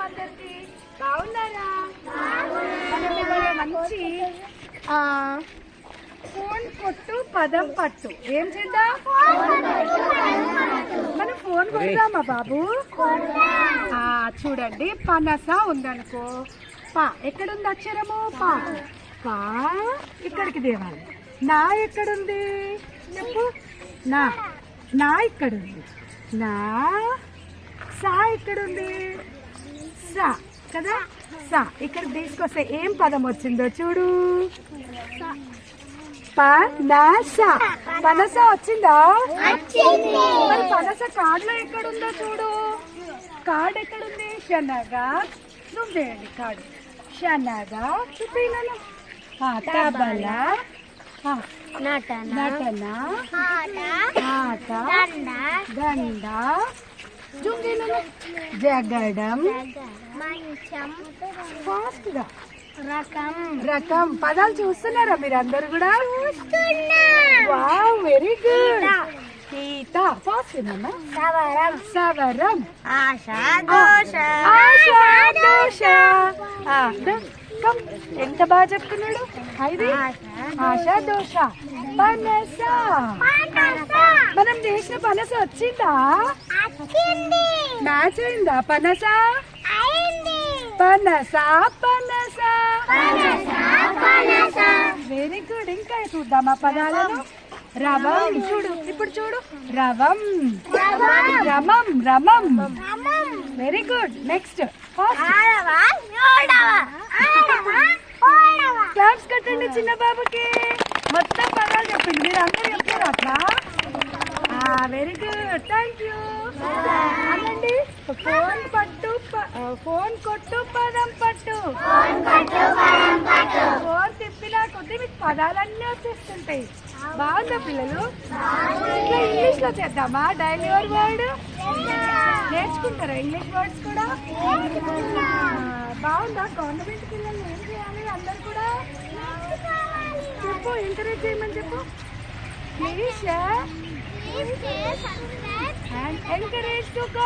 అందరికి బాగున్నారా? మనం ఇవాళ మంచి ఫోన్ కొట్టు పదం పట్టు ఏం చేద్దాం? మనం ఫోన్ కొడదామా బాబు? చూడండి, పనస ఉందనుకో, పా ఎక్కడుంది అక్షరము? పా పా ఇక్కడికి దేవాలి. నా ఎక్కడుంది చెప్పు? నా నా ఇక్కడుంది. నా సా ఎక్కడుంది? సా కదా. సా ఇక్కడ తీసుకొస్తే ఏం పదం వచ్చిందో చూడు. పనస. పనస వచ్చిందా? మరి పనస కార్డులో ఎక్కడుందో చూడు. కార్డు ఎక్కడుంది? శనగా. నువ్వు వేయండి కార్డు. శనగా చూపిలను. తబల, నటన, ఆట, దండ, జుంగిలను, జగడం, ఫాస్ట్ గా, రకం. రకం పదాలు చూస్తున్నారా మీరు అందరు కూడా? Wow, very good. Sita fast ఏమన్నా? సవరం. సవరం. ఆశా దోష. ఆశా దోష. ఎంత బాగా చెప్తున్నాడు. ఇది ఆశా దోష. పనస. మనం చేసిన పనస వచ్చిందా? మ్యాచ్ అయిందా? పనస పనస పనస. Very good. ఇంకా చూద్దామా పదాలను? రవం. చూడు, ఇప్పుడు చూడు. రవం, రమం, రమం. Very good. నెక్స్ట్ క్లాప్స్ కట్టండి చిన్న బాబుకి. మొత్తం పదాలు చెప్పింది. మీరు అందరూ చెప్పారు అట్లా. Very good, thank you. అనండి. ఫోన్ పట్టు, ఫోన్ కొట్టు పదం పట్టు. ఫోన్ తిప్పినా కొద్ది మీకు పదాలన్నీ వచ్చేస్తుంటాయి. బాగుందా పిల్లలు? ఇట్లా ఇంగ్లీష్ లో చేద్దామా? డైలీ యువర్ వర్డ్ నేర్చుకుంటారా? ఇంగ్లీష్ వర్డ్స్ కూడా బాగుందా? గవర్నమెంట్ పిల్లలు ఏం చేయాలి? అందరు కూడా చెప్పు, ఎంకరేజ్ చేయమని చెప్పు. Please share and encourage to go.